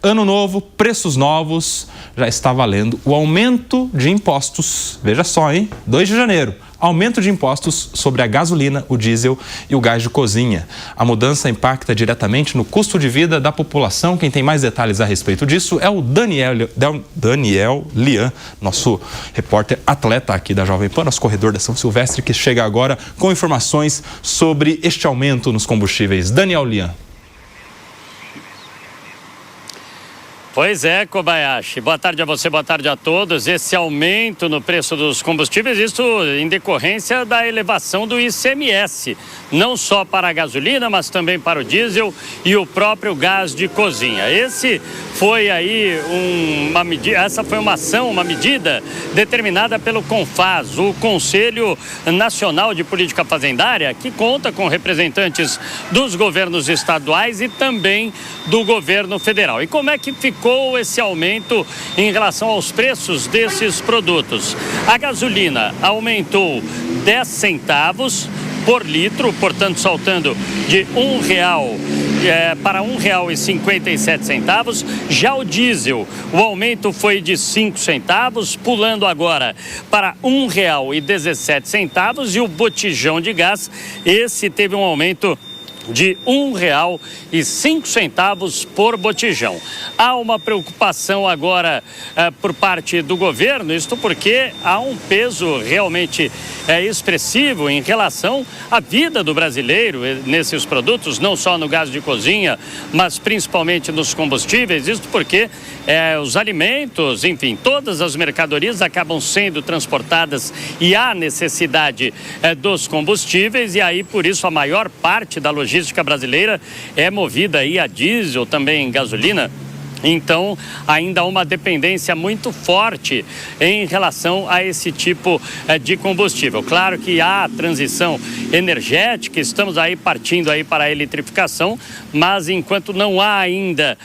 Ano novo, preços novos, já está valendo o aumento de impostos. Veja só, hein? 2 de janeiro. Aumento de impostos sobre a gasolina, o diesel e o gás de cozinha. A mudança impacta diretamente no custo de vida da população. Quem tem mais detalhes a respeito disso é o Daniel Lian, nosso repórter atleta aqui da Jovem Pan, nosso corredor da São Silvestre, que chega agora com informações sobre este aumento nos combustíveis. Daniel Lian. Pois é, Kobayashi. Boa tarde a você, boa tarde a todos. Esse aumento no preço dos combustíveis, isso em decorrência da elevação do ICMS, não só para a gasolina, mas também para o diesel e o próprio gás de cozinha. Essa foi uma ação, uma medida determinada pelo CONFAZ, o Conselho Nacional de Política Fazendária, que conta com representantes dos governos estaduais e também do governo federal. E como é que ficou esse aumento em relação aos preços desses produtos? A gasolina aumentou 10 centavos por litro, portanto saltando de R$ 1 para R$ 1,57. Já o diesel, o aumento foi de 5 centavos, pulando agora para R$ 1,17. E o botijão de gás, esse teve um aumento de R$ 1,05 por botijão. Há uma preocupação agora por parte do governo, isto porque há um peso realmente expressivo em relação à vida do brasileiro nesses produtos, não só no gás de cozinha, mas principalmente nos combustíveis, isto porque os alimentos, enfim, todas as mercadorias acabam sendo transportadas e há necessidade dos combustíveis, e aí por isso a maior parte da logística brasileira é movida aí a diesel, também gasolina. Então, ainda há uma dependência muito forte em relação a esse tipo de combustível. Claro que há transição energética, estamos aí partindo aí para a eletrificação, mas enquanto não há ainda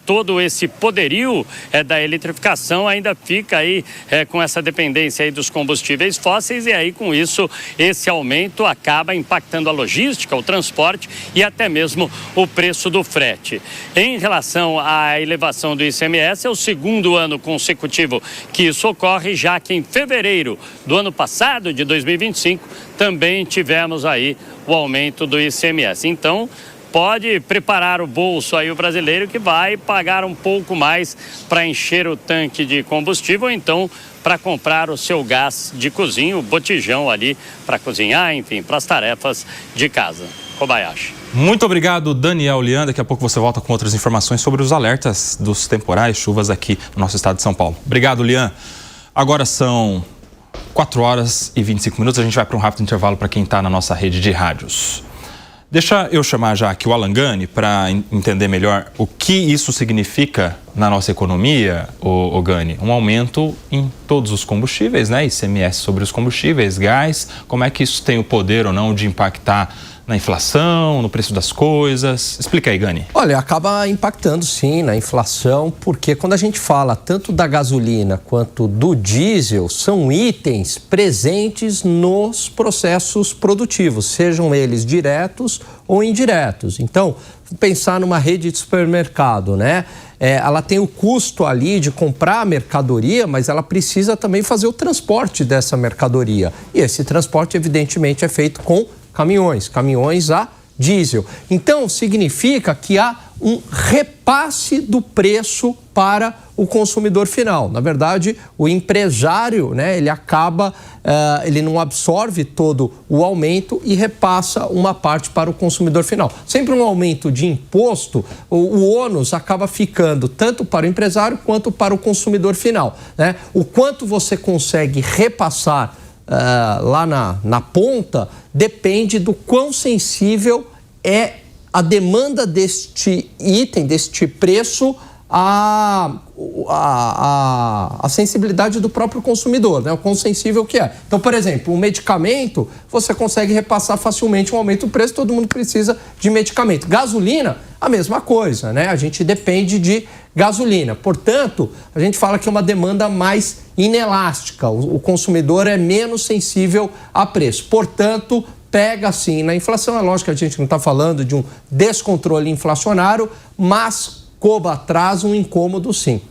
todo esse poderio da eletrificação, ainda fica aí com essa dependência aí dos combustíveis fósseis, e aí com isso esse aumento acaba impactando a logística, o transporte e até mesmo o preço do frete. Em relação à elevação do ICMS, é o segundo ano consecutivo que isso ocorre, já que em fevereiro do ano passado, de 2025, também tivemos aí o aumento do ICMS. Então, pode preparar o bolso aí o brasileiro, que vai pagar um pouco mais para encher o tanque de combustível, ou então para comprar o seu gás de cozinha, o botijão ali para cozinhar, enfim, para as tarefas de casa. Kobayashi. Muito obrigado, Daniel Lian. Daqui a pouco você volta com outras informações sobre os alertas dos temporais, chuvas aqui no nosso estado de São Paulo. Obrigado, Lian. Agora são 4 horas e 25 minutos. A gente vai para um rápido intervalo para quem está na nossa rede de rádios. Deixa eu chamar já aqui o Alan Gani para entender melhor o que isso significa na nossa economia, o Gani. Um aumento em todos os combustíveis, né? ICMS sobre os combustíveis, gás. Como é que isso tem o poder ou não de impactar na inflação, no preço das coisas? Explica aí, Gani. Olha, acaba impactando sim na inflação, porque quando a gente fala tanto da gasolina quanto do diesel, são itens presentes nos processos produtivos, sejam eles diretos ou indiretos. Então, pensar numa rede de supermercado, né? Ela tem o custo ali de comprar a mercadoria, mas ela precisa também fazer o transporte dessa mercadoria. E esse transporte, evidentemente, é feito com caminhões a diesel. Então, significa que há um repasse do preço para o consumidor final. Na verdade, o empresário, né, ele não absorve todo o aumento e repassa uma parte para o consumidor final. Sempre um aumento de imposto, o ônus acaba ficando tanto para o empresário quanto para o consumidor final, né? O quanto você consegue repassar lá na ponta depende do quão sensível é a demanda deste item, deste preço, a sensibilidade do próprio consumidor, né? O quão sensível que é. Então, por exemplo, um medicamento, você consegue repassar facilmente um aumento do preço, todo mundo precisa de medicamento. Gasolina, a mesma coisa, né? A gente depende de gasolina. Portanto, a gente fala que é uma demanda mais inelástica. O consumidor é menos sensível a preço. Portanto, pega sim na inflação. É lógico que a gente não está falando de um descontrole inflacionário, mas Koba, traz um incômodo sim.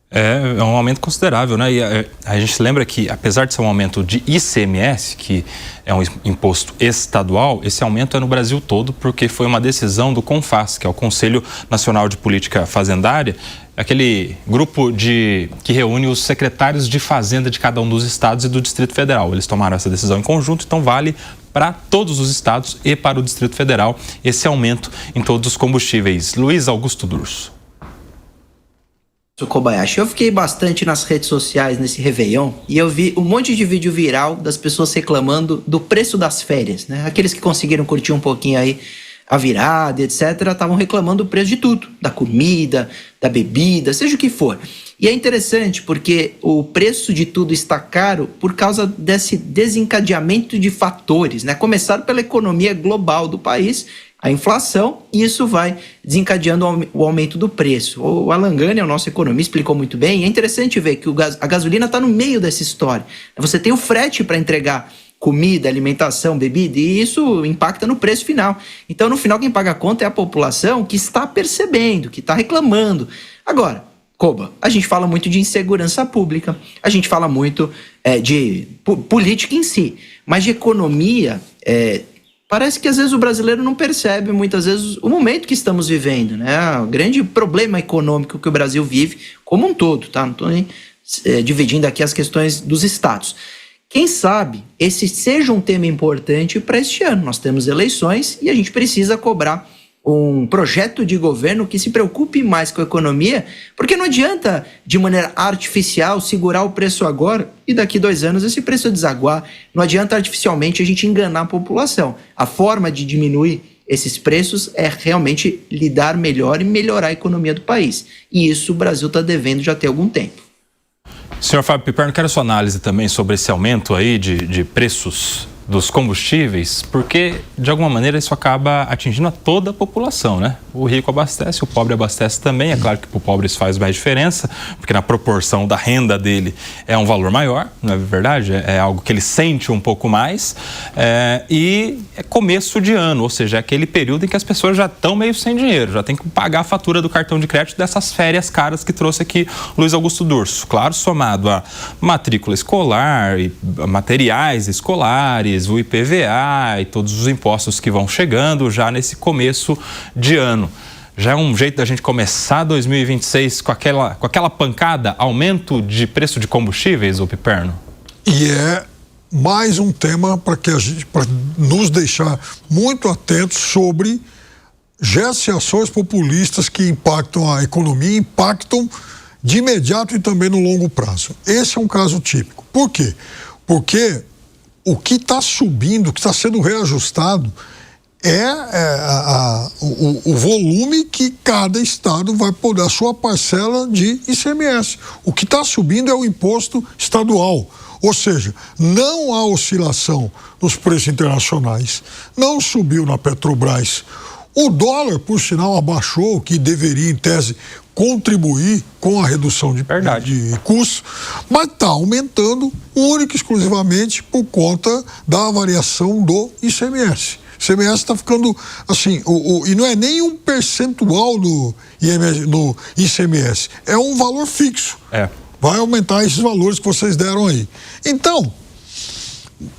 É um aumento considerável, né? E a gente lembra que, apesar de ser um aumento de ICMS, que é um imposto estadual, esse aumento é no Brasil todo, porque foi uma decisão do CONFAS, que é o Conselho Nacional de Política Fazendária, aquele grupo que reúne os secretários de fazenda de cada um dos estados e do Distrito Federal. Eles tomaram essa decisão em conjunto, então vale para todos os estados e para o Distrito Federal esse aumento em todos os combustíveis. Luiz Augusto Durso. Kobayashi, eu fiquei bastante nas redes sociais nesse Réveillon e eu vi um monte de vídeo viral das pessoas reclamando do preço das férias, né? Aqueles que conseguiram curtir um pouquinho aí a virada, etc., estavam reclamando do preço de tudo, da comida, da bebida, seja o que for. E é interessante porque o preço de tudo está caro por causa desse desencadeamento de fatores, né? Começaram pela economia global do país, a inflação, e isso vai desencadeando o aumento do preço. O Alan Gani, o nosso economista, explicou muito bem. É interessante ver que a gasolina está no meio dessa história. Você tem o frete para entregar comida, alimentação, bebida, e isso impacta no preço final. Então, no final, quem paga a conta é a população que está percebendo, que está reclamando. Agora, Koba, a gente fala muito de insegurança pública, a gente fala muito de política em si, mas de economia, parece que às vezes o brasileiro não percebe muitas vezes o momento que estamos vivendo, né? O grande problema econômico que o Brasil vive como um todo, tá? Não estou nem dividindo aqui as questões dos estados. Quem sabe esse seja um tema importante para este ano. Nós temos eleições e a gente precisa cobrar um projeto de governo que se preocupe mais com a economia, porque não adianta, de maneira artificial, segurar o preço agora e daqui 2 anos esse preço desaguar. Não adianta artificialmente a gente enganar a população. A forma de diminuir esses preços é realmente lidar melhor e melhorar a economia do país. E isso o Brasil está devendo já tem algum tempo. Senhor Fábio Piperno, quero a sua análise também sobre esse aumento aí de preços dos combustíveis, porque de alguma maneira isso acaba atingindo a toda a população, né? O rico abastece, o pobre abastece também. É claro que para o pobre isso faz mais diferença, porque na proporção da renda dele é um valor maior, não é verdade? É algo que ele sente um pouco mais. E é começo de ano, ou seja, é aquele período em que as pessoas já estão meio sem dinheiro, já tem que pagar a fatura do cartão de crédito dessas férias caras que trouxe aqui Luiz Augusto Durso. Claro, somado a matrícula escolar, e materiais escolares, o IPVA e todos os impostos que vão chegando já nesse começo de ano. Já é um jeito da gente começar 2026 com aquela pancada, aumento de preço de combustíveis, ô Piperno? E é mais um tema para nos deixar muito atentos sobre gestos e ações populistas que impactam a economia, impactam de imediato e também no longo prazo. Esse é um caso típico. Por quê? Porque o que está subindo, o que está sendo reajustado o volume que cada estado vai poder, a sua parcela de ICMS. O que está subindo é o imposto estadual. Ou seja, não há oscilação nos preços internacionais. Não subiu na Petrobras. O dólar, por sinal, abaixou, o que deveria, em tese, contribuir com a redução de custos, mas está aumentando única e exclusivamente por conta da variação do ICMS. O ICMS está ficando assim, e não é nem um percentual no ICMS, é um valor fixo. Vai aumentar esses valores que vocês deram aí. Então,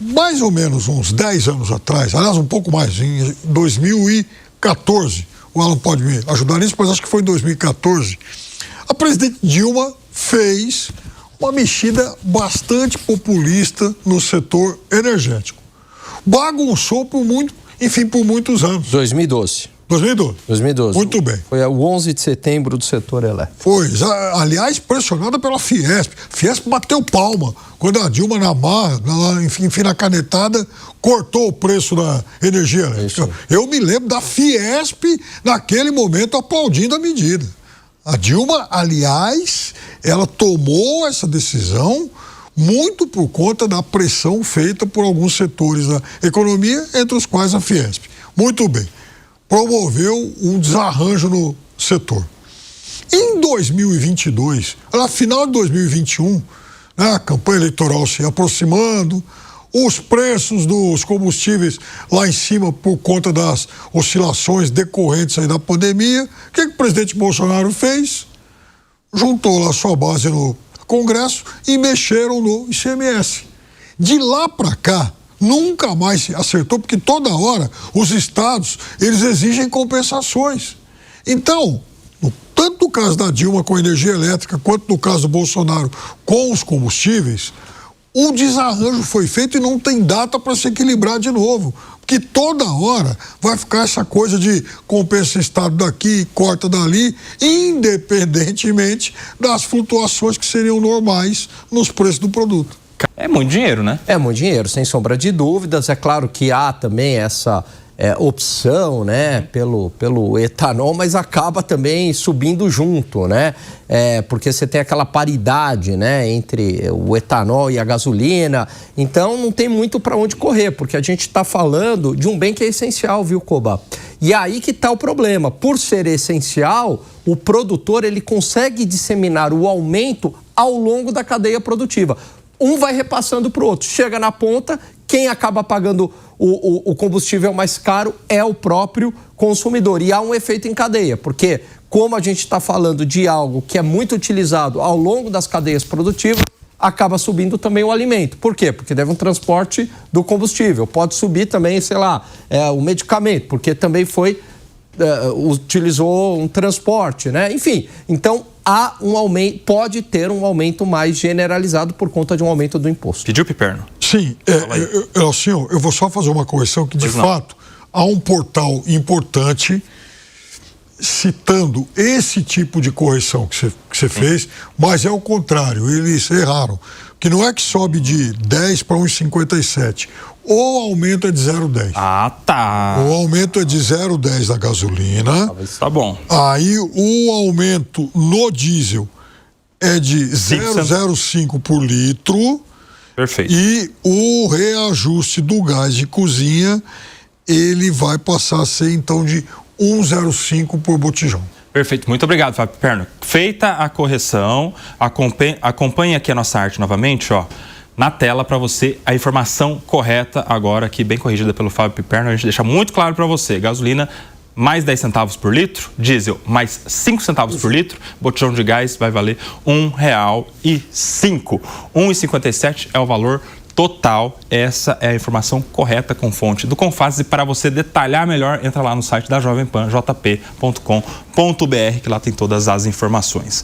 mais ou menos uns 10 anos atrás, aliás, um pouco mais, em 2014, o Alan pode me ajudar nisso, mas acho que foi em 2014, a presidente Dilma fez uma mexida bastante populista no setor energético. Bagunçou por muitos anos. 2012. 2012. Muito bem. Foi o 11 de setembro do setor elétrico. Foi, aliás, pressionada pela Fiesp. Fiesp bateu palma quando a Dilma, na canetada, cortou o preço da energia elétrica. Eu me lembro da Fiesp, naquele momento, aplaudindo a medida. A Dilma, aliás, ela tomou essa decisão muito por conta da pressão feita por alguns setores da economia, entre os quais a Fiesp. Muito bem. Promoveu um desarranjo no setor. Em 2022, no final de 2021, a campanha eleitoral se aproximando, os preços dos combustíveis lá em cima por conta das oscilações decorrentes aí da pandemia. O que o presidente Bolsonaro fez? Juntou lá sua base no Congresso e mexeram no ICMS. De lá para cá, nunca mais se acertou, porque toda hora os estados, eles exigem compensações. Então, tanto no caso da Dilma com a energia elétrica, quanto no caso do Bolsonaro com os combustíveis, o desarranjo foi feito e não tem data para se equilibrar de novo. Porque toda hora vai ficar essa coisa de compensa estado daqui, corta dali, independentemente das flutuações que seriam normais nos preços do produto. É muito dinheiro, né? É muito dinheiro, sem sombra de dúvidas. É claro que há também essa opção, né, pelo etanol, mas acaba também subindo junto, né? Porque você tem aquela paridade, né, entre o etanol e a gasolina. Então não tem muito para onde correr, porque a gente está falando de um bem que é essencial, viu, Coba? E aí que está o problema. Por ser essencial, o produtor ele consegue disseminar o aumento ao longo da cadeia produtiva. Um vai repassando para o outro. Chega na ponta, quem acaba pagando o combustível mais caro é o próprio consumidor. E há um efeito em cadeia, porque como a gente está falando de algo que é muito utilizado ao longo das cadeias produtivas, acaba subindo também o alimento. Por quê? Porque deve um transporte do combustível. Pode subir também, sei lá, o medicamento, porque também utilizou um transporte, né? Enfim, então há um aumento, pode ter um aumento mais generalizado por conta de um aumento do imposto. Pediu, Piperno? Sim, senhor, eu vou só fazer uma correção que, de fato, há um portal importante citando esse tipo de correção que você fez, mas é o contrário, eles erraram. Que não é que sobe de 10 para 1,57. O aumento é de 0,10. Ah, tá. O aumento é de 0,10 da gasolina. Tá bom. Aí o aumento no diesel é de 0,05 por litro. Perfeito. E o reajuste do gás de cozinha, ele vai passar a ser, então, de 1,05 por botijão. Perfeito. Muito obrigado, Fábio Piperno. Feita a correção, acompanhe aqui a nossa arte novamente, ó, na tela para você a informação correta agora aqui, bem corrigida pelo Fábio Piperno. A gente deixa muito claro para você. Gasolina, mais 10 centavos por litro. Diesel, mais 5 centavos por litro. Botijão de gás vai valer R$1,05. 1,57 é o valor total. Essa é a informação correta com fonte do Confas. E para você detalhar melhor, entra lá no site da Jovem Pan, jp.com.br, que lá tem todas as informações.